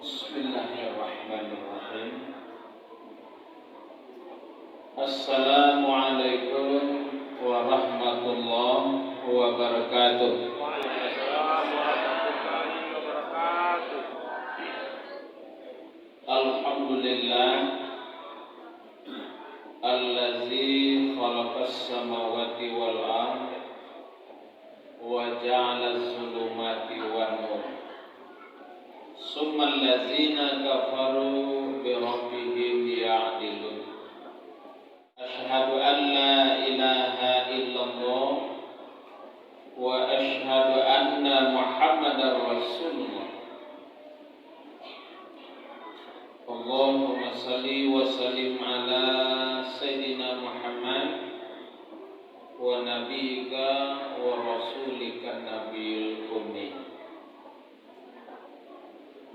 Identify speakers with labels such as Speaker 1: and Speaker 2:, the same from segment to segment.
Speaker 1: Bismillahirrahmanirrahim. Assalamualaikum warahmatullahi wabarakatuh.
Speaker 2: Waalaikumsalam warahmatullahi wabarakatuh.
Speaker 1: Alhamdulillah allazi khalaqas samawati wal ardh wa ja'alaz zulumati wan nur. Summal ladzina kafaru bi rabbihim ya'dilun. Asyhadu an la ilaha illallah wa asyhadu anna Muhammadar Rasulullah. Allahumma salli wa sallim ala sayyidina Muhammad wa nabiyyika wa rasulika nabiyil ummi.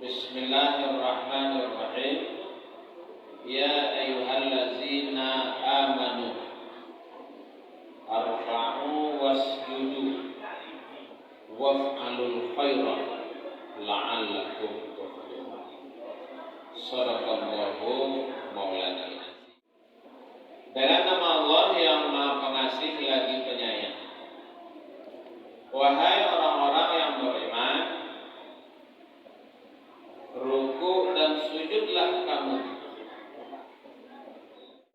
Speaker 1: Bismillahirrahmanirrahim. Ya ayyuhallazina amanu arfa'u wasjudu waf'alul khaira la'allakum tuflihun. Shadaqallahu maulana al-azim. Dengan nama Allah yang Maha Pengasih lagi Penyayang. Wahai orang-orang yang beriman, ruku dan sujudlah kamu.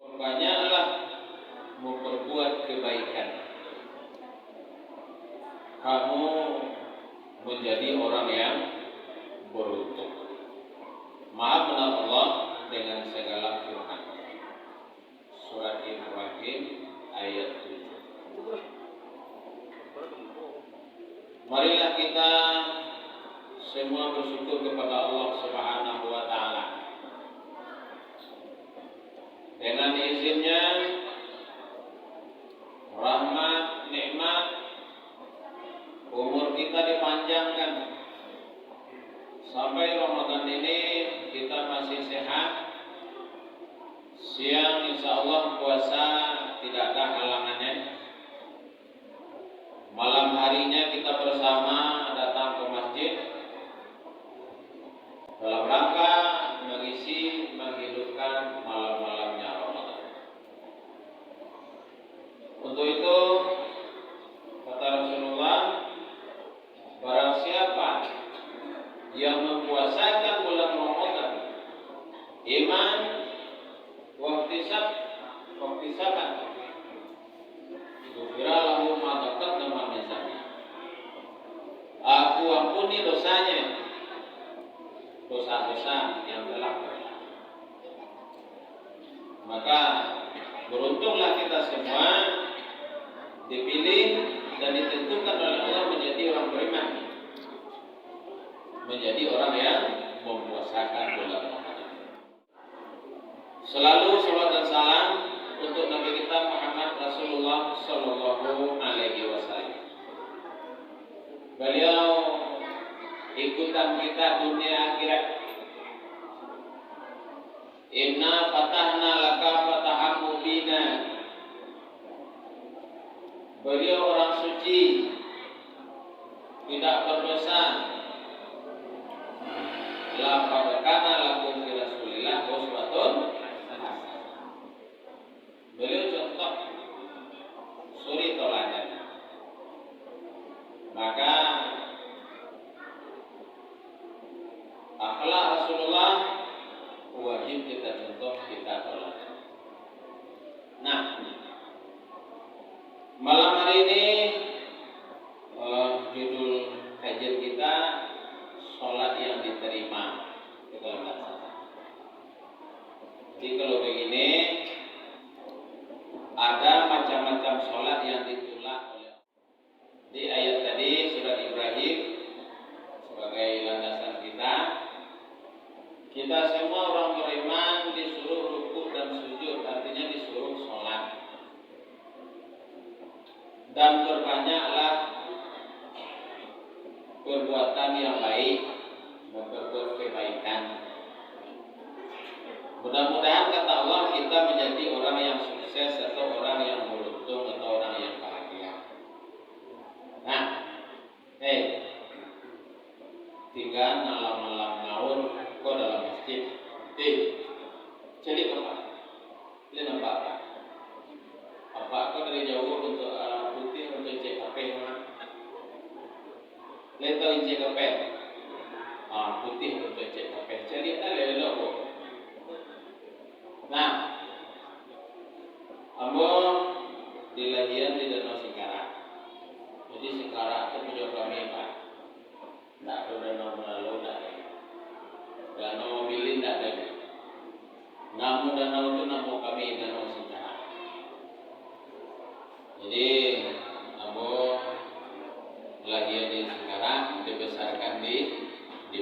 Speaker 1: Perbanyaklah memperbuat kebaikan. Kamu menjadi orang yang beruntung. Maha benar Allah dengan segala firman. Surat Ibrahim ayat 7. Marilah kita semua bersyukur kepada Allah Subhanahu wa taala. Dengan izinnya, rahmat, nikmat, umur kita dipanjangkan sampai Ramadan ini kita masih sehat. Siang insya Allah puasa tidak ada halangannya. Malam harinya kita bersama datang ke masjid dalam rangka mengisi, menghidupkan malam-malamnya Ramadan. Untuk itu kata Rasulullah, barang siapa yang mempuasakan bulan Ramadan iman wahtisaban ghufira lahu ma taqaddama min dzambi. Aku ampuni dosanya, dosa-dosa yang telah berlalu. Maka beruntunglah kita semua dipilih dan ditentukan oleh Allah menjadi orang beriman, menjadi orang yang mempuasakan bulan Ramadan. Selalu salawat dan salam untuk Nabi kita Muhammad Rasulullah Sallallahu Alaihi Wasallam. Beliau ikutan kita dunia akhirat. Inna fatahna laka fatahan mubina. Beliau orang suci, tidak berdosa. Laqad kana lakum fi Rasulillah uswatun hasanah. Beliau contoh suri teladan. Maka akhlak Rasulullah wajib kita contoh, kita teladan. Nah, malam hari ini judul kajian kita sholat yang diterima kita laksanakan. Jadi kalau begini ada macam-macam sholat yang ditolak oleh di ayat tadi surat Ibrahim sebagai landasan kita. Kita semua orang beriman disuruh ruku dan sujud, artinya disuruh sholat. Dan berbanyaklah perbuatan yang baik, memperbuat kebaikan. Mudah-mudahan kata Allah kita menjadi orang yang sukses atau orang yang beruntung atau orang yang bahagia. Nah, tinggal malam-malam ngaun Kau dalam masjid. Celik apa? Dia nampak apa? Apa kau dari jauh untuk putih untuk cek kapeh mana? Letak cek kapeh. Putih untuk cek kapeh. Celik dah lelok. Nah, ambo dilahiran di Danau Singkarak. Jadi Singkarak itu punya kami Pak. Tak ada danau Menalu, tak ada. Danau Milin tak ada. Nama danau itu nama kami Danau Singkarak. Jadi ambo lahir di Singkarak, dibesarkan di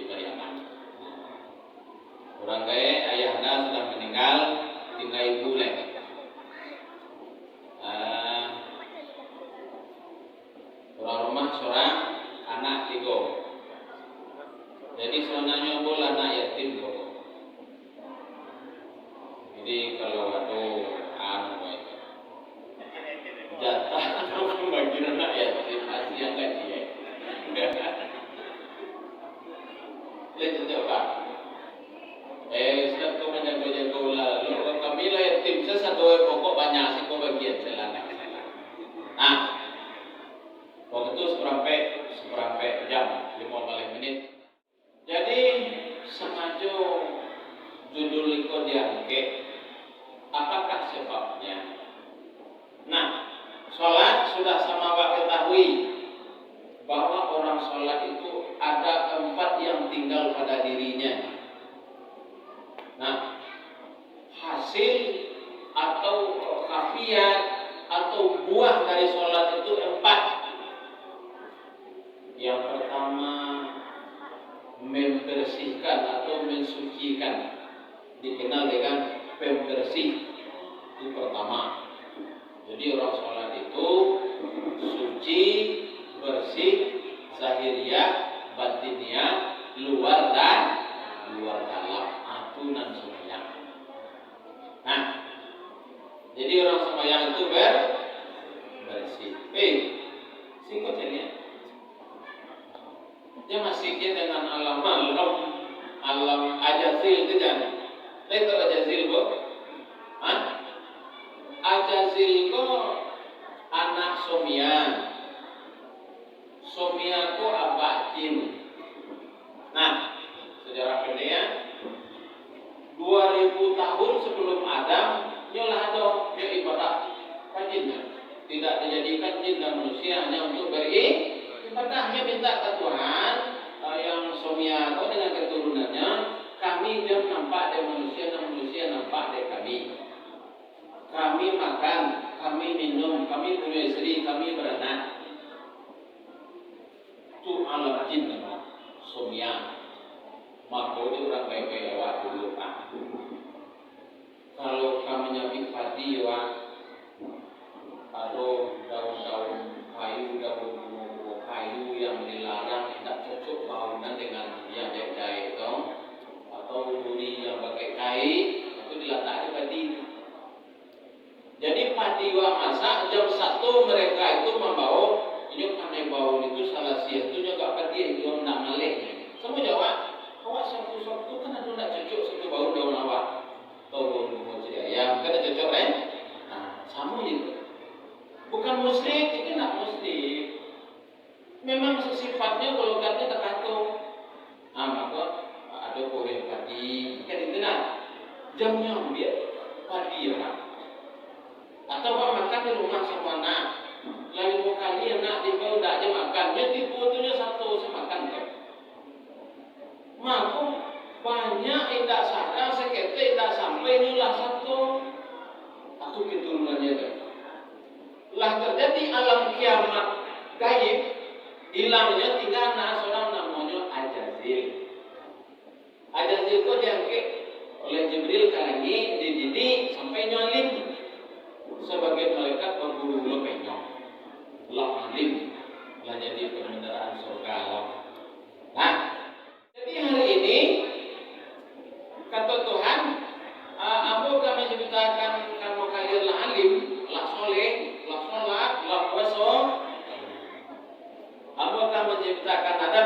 Speaker 1: Pariaman. Orang kaya ayahnya sudah meninggal, tinggal ibu lagi. Orang rumah seorang anak 3. Jadi sebenarnya bola anak yatim kok. Jadi kalau waktu itu jatah bagi anak yatim masih yang gaji ya. Lihat coba. Setiap kau menjaga-jaga lalu kami lah yatim sesuatu pokok banyak sih kau bagian celana. Nah, waktu itu seperempat jam 15 menit. Jadi sengaja judul itu diangkat. Apakah sebabnya? Nah, sholat sudah sama Pak ketahui bahwa orang sholat itu ada 4 yang tinggal pada dirinya. Nah, hasil atau khafiat atau buah dari sholat itu 4. Yang pertama, membersihkan atau mensucikan, dikenal dengan pembersih. Itu pertama. Jadi orang sholat itu suci, bersih, zahiriyah, batiniyah, luar dalam, atunan sembahyang. Nah, jadi orang sembahyang itu bersih. Singkat saja. Dia masih dengan alam ajazil itu jangan. Itu ajazil bu. Ajazil itu anak Somia. Somia itu abah jin. Nah, sejarah pendeknya 2000 tahun sebelum Adam, nyolah ada ibadah jinnya. Tidak dijadikan jin dan manusia hanya untuk ibadahnya minta ke Tuhan yang Somia dengan keturunannya, kami dia nampak dari manusia dan manusia nampak dari kami. Kami makan, kami minum, kami punya istri, kami beranak. Itu alam jin nama Somia. Maka itu orang baik-baik awak dulu Pak. Kalau kami nyabik padi awak, aduh daun-daun kayu, daun kayu yang dilarang tidak cocok bangunan dengan yang jahit itu, atau duri yang pakai kain itu diletakkan di padi. Jadi padi wa masak jam 1 mereka itu membawa ini karena bau itu salah siap itu juga padi itu tidak malih. Semua jawab, awak satu-satu kan ada tidak cocok satu bau daun awak atau bau ciri ayam kan cocok kan? Nah, sama itu. Bukan musyrik, itu tidak musyrik. Memang sifatnya kalau katanya tergantung. Maka ada korek padi, kan itu nak jamnya ambil padi ya. Atau makan di rumah sama anak, lalu mau kali anak di bawah tidak aja makannya tipu itunya satu semakan kan. Maka banyak tidak sadar seketika tidak sampai nyulah satu atau keturunannya kan. Lah terjadi alam kiamat gaib, hilangnya 3 anak seorang namanya Ajazil. Ajazil itu diangkat oleh Jibril kali dididik sampai nyolim sebagai malaikat pengguru lepenyong. Allah alim lah jadi pemendaraan surga alam. Nah, jadi hari ini kata Tuhan, aku kami ceritakan kamu kalian lah alim, lah soleh, lah sholat, lah puasa. Aku akan menciptakan Adam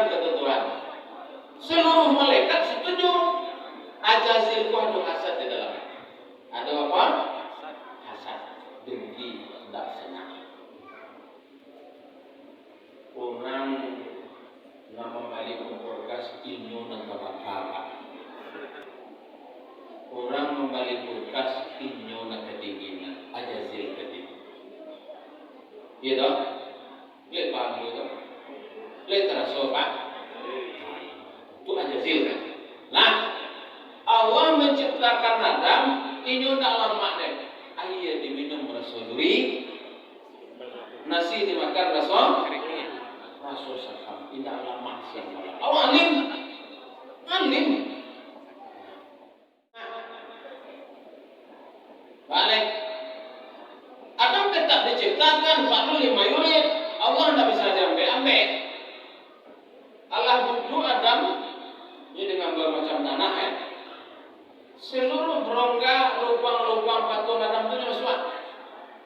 Speaker 1: Ajazil itu ada hasad di dalamnya. Ada apa? Hasad, dengki, tidak senang. Orang nama balik kulkas inyo ng kabakaba. Orang membalik kulkas inyo ng kedinginan. Ajazil kedingin. Iya dong? Lihat paham itu? Lihat terasa pak? Itu ajazil kan? Nah, Allah menciptakan Adam inyo nak lama deh. Air diminum rasa duri, nasi dimakan rasa sakam. Tidak lama siapa. Allah alim. Balik. Adam tetap diciptakan Fa'lul lima yurid. Allah tidak bisa diambil. Allah butuh Adam ini dengan bermacam tanah ya. Seluruh rongga, lubang-lubang patung Adam itu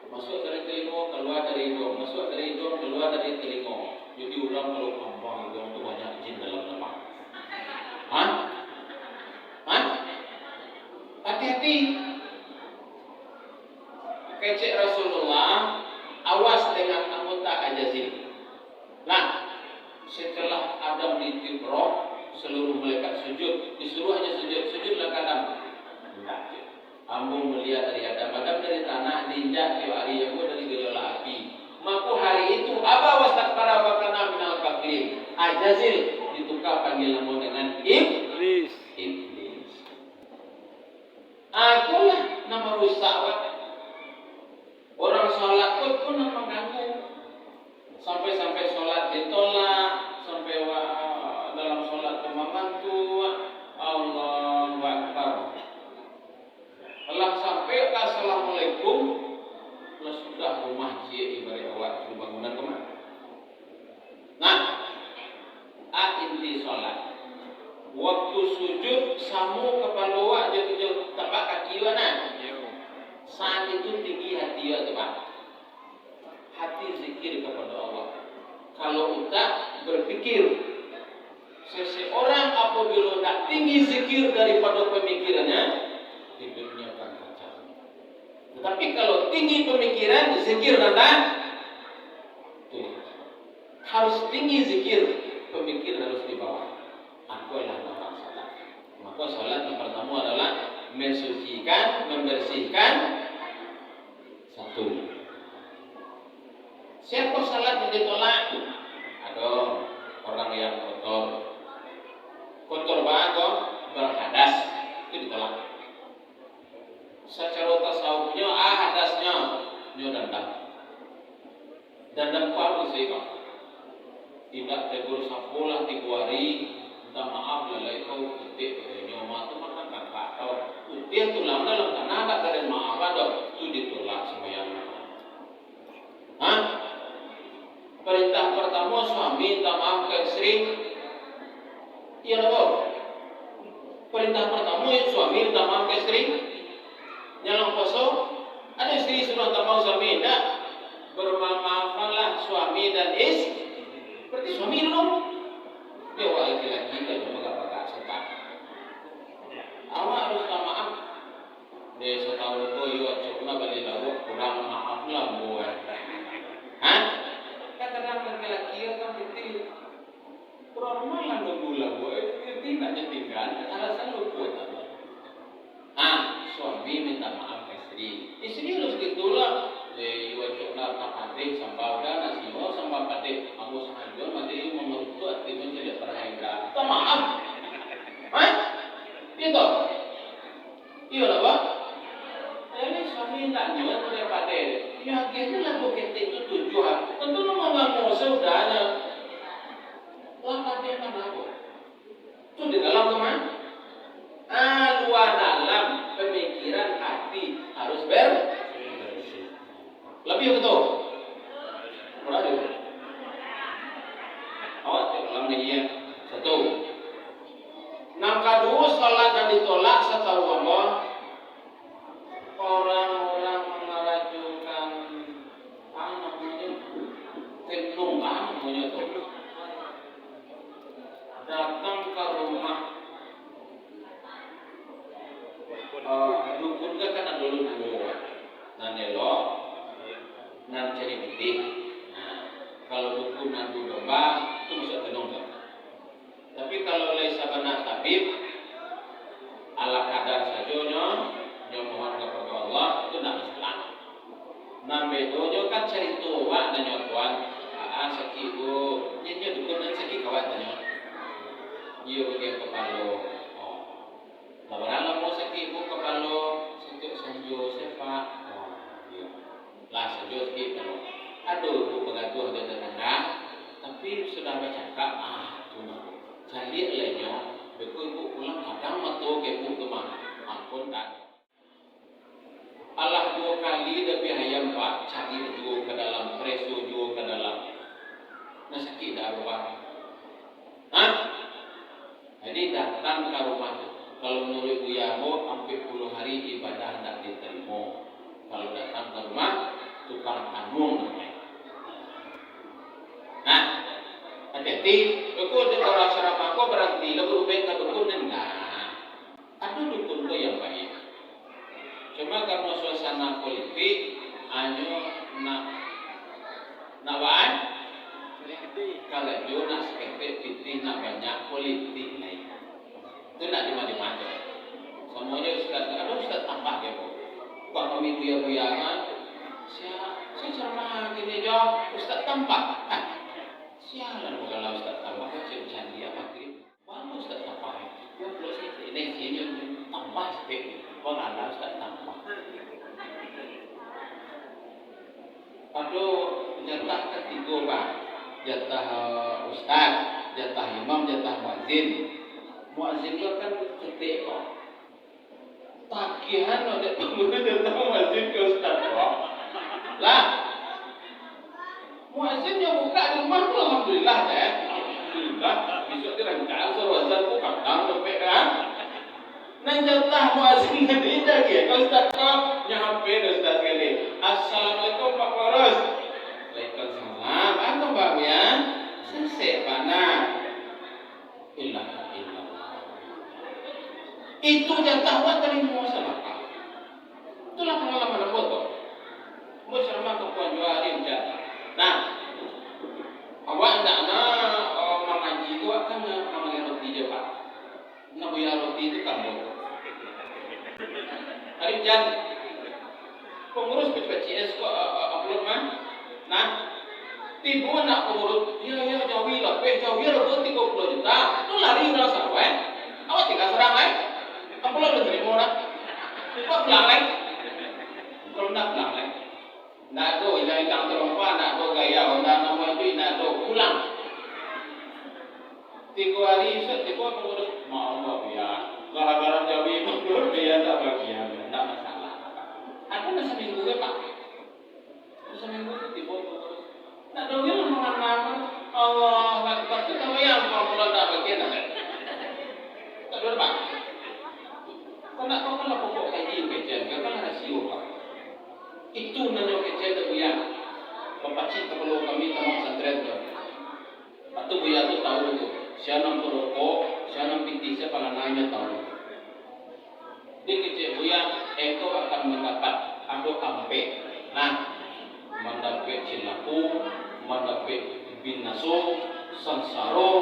Speaker 1: masuk dari telinga, keluar dari hidung, masuk dari hidung, keluar dari telinga. Jadi orang kalau gampang hidung itu banyak jin dalam tempat. Hati-hati. Kecek Rasulullah, awas dengan anggota ajazil. Nah, setelah Adam ditiup roh, seluruh malaikat sujud, disuruh hanya sujudlah ke Adam. Ambung melihat dari Adam dari tanah, diinjak tiap hari yang dari gejolak api. Maka hari itu Aba wastakbara wa kana minal kafirin. Ajazil ditukar panggil nama dengan iblis. Akulah nama rusak. Orang sholat pun mengganggu. Sampai sholat ditolak, sampai dalam sholat membantu. Allahu Akbar. Allah sampai ke assalamualaikum. Sudah rumah cie ibarat awak bangunan kemana? Nah, inti sholat. Waktu sujud samu kepala awak jauh tapak kaki mana? Saat itu tinggi hati ya teman. Hati zikir kepada Allah. Kalau utak berpikir, seseorang apabila tak tinggi zikir daripada pemikirannya, hidupnya akan kacau. Tetapi kalau tinggi pemikiran, zikir rendah, harus tinggi zikir, pemikir harus di bawah. Aku adalah orang salat. Maka salat yang pertama adalah mensucikan, membersihkan satu. Siapa salat yang ditolak? Ada orang yang kotor banget, berhadas, itu ditolak. Secara tasawufnya, hadasnya, dandam kuat sih kok. Tidak tegur sapulah 3 hari, minta maaf lalai kau ketik nyoma tu makan kakak tau. Dia tulang dalam tanah tak ada maaf ada, itu ditolak sembahyang. Perintah pertama suami minta maaf ke istri. Iya loh. Perintah pertama suami minta maaf ke istri. Nyalang poso, ada istri sudah tak mau suami tidak. Bermaafkanlah suami dan istri. Berarti suami dulu. Dia laki-laki kan bagak-bagak sepak. Awak harus minta maaf. Dia setahun itu cuma balik lalu kurang maaf lah buat. Kadang laki-laki kan betul. Kurang malah nunggu lah buat. Tidak nyetingkan. Alasan lu kuat. Suami minta maaf ke istri. Istri harus gitulah. Iwacoklah kapatih sampai udah nasi mau sampai patih. Aku sengaja mati menurut aktifnya tidak terhingga. Minta maaf. Itu. Iya lah Pak. Ini suami tak jual oleh patih. Ya akhirnya lah bukit itu tujuan. Tentu lu mau saudara. Lah patih kan apa? Itu di dalam teman. Luar dalam pemikiran hati harus bersih. Lebih betul. Berapa? Awak dalam media satu. Nangka dua salat dan ditolak setahu Allah. Orang-orang mengarajukan namanya tenung namanya tu. Datang ke rumah perlu dua. Nan elok, nan cari putih. Nah, kalau dukun nan domba itu bisa tenung kan. Tapi kalau oleh sabana tabib ala kadar sajonyo, mohon kepada Allah itu tidak masalah. Nan bedonya kan cari tua dan nyotuan. Sakit bu, nyenyo dukun nan sakit kawat tanya. Iyo ke kepalo. Labaran mau sakit bu kepalo sakit sanjo sepa. Iyo. Lah sanjo sakit kalau. Aduh bu pengadu ada tetangga. Tapi sudah bercakap cuma jadi lenyo. Beku ibu pulang kadang matu ke bu kemana. Ampun tak. Allah 2 kali lebih ayam pak cari juga ke dalam preso juga ke dalam. Nah sakit dah rumah. Jadi datang ke rumah. Kalau menurut Buyamu hampir 10 hari ibadah tidak diterima. Kalau datang ke rumah tukang kanung. Nah, hati-hati. Aku ada orang syaraf aku berhenti. Lalu baik ke dukun enggak. Ada dukun tu yang baik. Cuma karena suasana politik, hanya nak wan. Kalau Jonas sekete pitih nak banyak politik lain. Itu nak dimana-mana. Semuanya Ustaz tambah ya bu. Kalau kami buya-buyangan, saya ceramah gini jawab Ustaz tambah. Sialan kalau Ustaz tambah macam candi apa gitu. Baru Ustaz tambah. Ya kalau ini tambah sedikit. Kalau ada Ustaz tambah. Aduh, jatah ketiga pak. Jatah ustaz, jatah imam, jatah muazzin. Muazzin itu kan ketik kok. Tagihan ada pengguna jatah muazzin ke ustaz kok. Lah, muazzin yang buka di rumah tu alhamdulillah ya. Alhamdulillah. Besok dirancang suruh azan tu kadang sampai kan. Nah jatah muazzin tadi lagi. Kalau ustaz kok nyampe ustaz kali. Assalamualaikum Pak Waros. Waalaikumsalam. Apa Mbak ya? Sesek panah. Illallah. Itu jatah awak terima salah. Itulah pengalaman aku tu. Mau ceramah ke Puan Juari macam. Nah, awak nak mengaji tu akan mengenai roti je Pak. Nak bayar roti itu kamu. Hari jan pengurus PCS kok upload man. Nah, tiba nak pengurus, ya jauhi lah, jauhi lah 30 juta, tu lari dah sampai. Awak tinggal serang apa lo terima orang? Kok pulang lagi? Kalau nak pulang lagi, nak do, hilang terompa, nak do gaya, nak nama itu, nak do pulang. 3 hari tiba pengurus, maaf ya, gara-gara jauhi pengurus dia tak bagian, tak masalah. Aku dah seminggu ke Pak? Seminggu tu tiba pengurus. Nak dongeng lah mengenang Allah Akbar tu tahu yang kalau tak bagian tak? Tak ada Pak. Kau nak tahu kalau pokok kaji kajian, kau kan rasio Pak. Itu nanya kajian tu buaya. Pempacit kalau kami tamu pesantren tu. Atau buaya tu tahu tu. Siapa perokok, siapa piti, siapa nanya tahu. Dia kajian buaya, engkau akan mendapat ado ampe. Nah, mendapat cilaku, mendapat binaso, sansaro,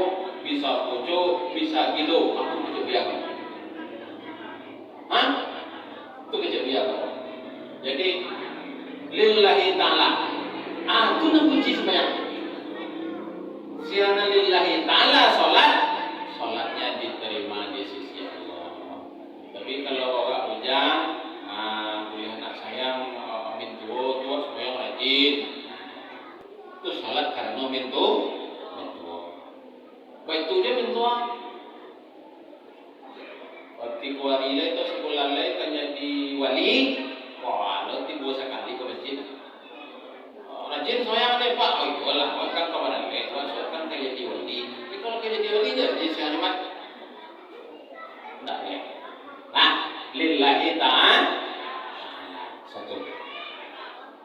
Speaker 1: bisa pojo, bisa gido. Aku kerja biasa. Itu kerja biasa. Jadi lillahi ta'ala. Itu nak kunci sebenarnya. Siapa lillahi ta'ala solatnya diterima di sisi Allah. Tapi kalau orang hujan, kuliah anak sayang, amin tua semua rajin. Itu salat karena mintu. Baik tu dia mintu. Waktu kuarila itu sebulan lagi kan jadi wali. Wah, nanti 2 sekali ke masjid. Rajin sayang deh Pak. Oh iyalah, kan kawan lagi. Kan kayak jadi wali. Tapi kalau kayak jadi wali jadi seharian. Tak ya. Nah, lillahi ta'ala. Satu.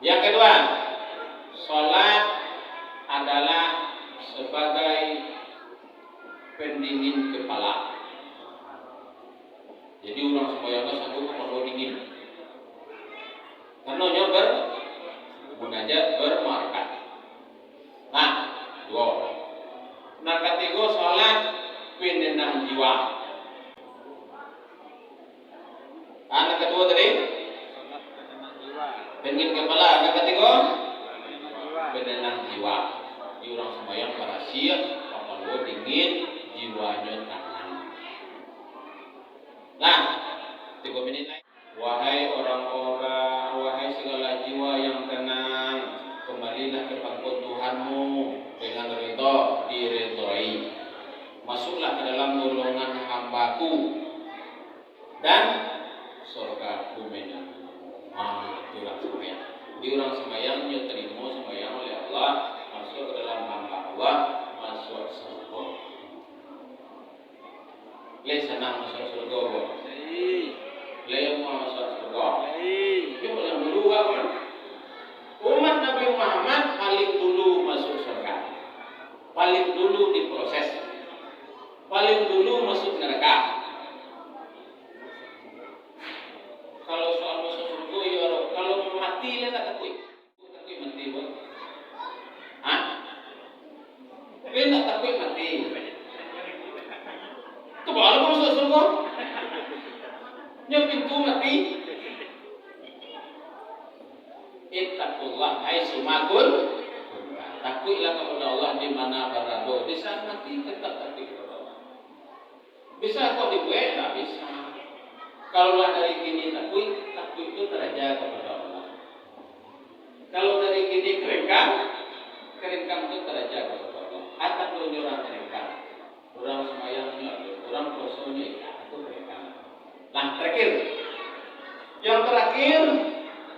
Speaker 1: Yang kedua, salat adalah sebagai pendingin kepala. Jadi orang sembahyang satu kepala dingin. Karena nyober munajat bermarkat. Nah, dua. Nah, ketiga salat penenang jiwa. Anak kedua tadi
Speaker 2: Salat penenang jiwa.
Speaker 1: pengen kepala. Anak ketiga
Speaker 2: Jiwa.
Speaker 1: penenang jiwa. Di orang sembahyang para siap, kapal dingin, jiwanya tenang. Nah, 3 menit lagi. Wahai orang-orang, wahai segala jiwa yang tenang, kembalilah ke pangkuan Tuhanmu dengan ridha, diridhoi. Masuklah ke dalam golongan hambaku dan surgaku menantimu. Itu orang sembahyang. Di orang sembahyang dia terima sembahyang oleh Allah, masuk ke dalam hamba Allah, masuk surga. Le senang masuk surga. Le mau masuk surga. Itu yang dulu kan? Umat Nabi Muhammad paling dulu masuk surga. Paling dulu diproses. Paling dulu masuk neraka. Kalau soal masuk surga ya kalau mati dia tak takut. Takut mati pun. Hah? Dia tak takut mati. Tu baru masuk surga. Nya pintu mati. Ittaqullah haitsu makun. Takutlah kepada Allah di mana berada. Di saat mati tetap takut kepada Allah. Bisa kok dibuat? Tak bisa. Kalau dari kini takut itu terjaga kepada Allah. Kalau dari kini keringkang itu terjaga kepada Allah. Atau dulu orang keringkang, orang semayangnya, orang puasanya itu keringkang. Nah terakhir, yang terakhir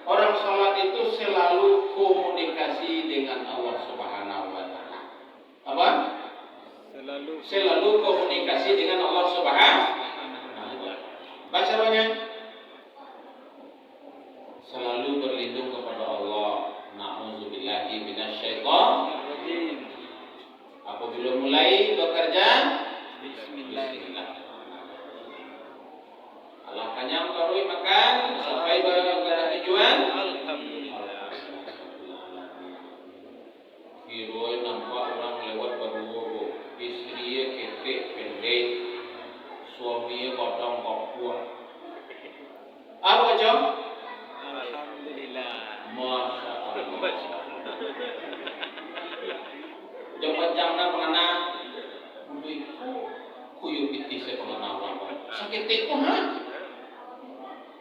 Speaker 1: orang sholat itu selalu komunikasi dengan Allah Subhanahu Wa Taala. Apa? Selalu komunikasi dengan Allah Subhanahu. Baca doanya. Selalu berlindung kepada Allah. Na'udzubillahi minasyaitonir. Apabila mulai bekerja, Bismillah. Allah kenyang baru makan sampai pada tujuan. Alhamdulillah. Kiroi nampak orang lewat berdua, istrinya ketek pendek, suaminya kodong kuat. Apa jam?
Speaker 2: Alhamdulillah.
Speaker 1: Masya Allah. Jam panjangna pengana kuyu piti se pengana orang. Sakit teko ha?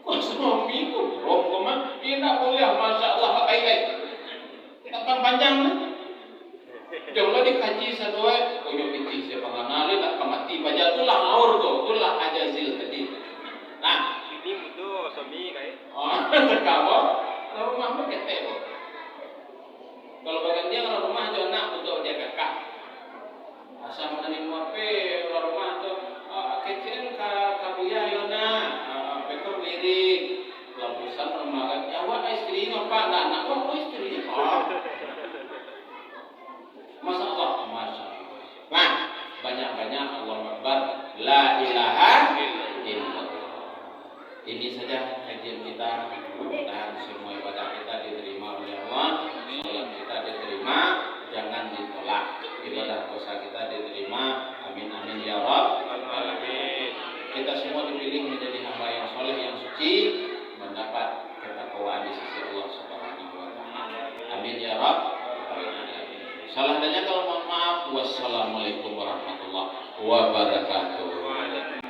Speaker 1: Kau suami ku rom koma, tidak boleh Masya Allah baik-baik. Tak panjang na. Janganlah dikaji sadoi kuyu piti se pengana le tak mati baja tulah aur tu, tulah ajazil tadi. Nah,
Speaker 2: Ini mutu suami kai.
Speaker 1: kamu kalau rumah ketek. Kalau bagian dia kalau rumah aja nak untuk dia kakak. Asal menani muape orang rumah tu kecil kabuya yona bekor lirik lampusan rumah ya awak istri ngapa nak anak kau istri Masya Allah. Nah banyak-banyak Allah Akbar la ilaha illallah. Ini saja kajian kita. Mudah-mudahan semua ibadah kita diterima oleh Allah. Salat kita diterima, jangan ditolak. Ibadah puasa kita diterima. Amin amin ya rabbal alamin. Kita semua dipilih menjadi hamba yang soleh yang suci, mendapat ketakwaan di sisi Allah Subhanahu wa taala. Amin ya rabbal alamin. Salah tanya kalau mohon maaf. Wassalamualaikum warahmatullahi wabarakatuh.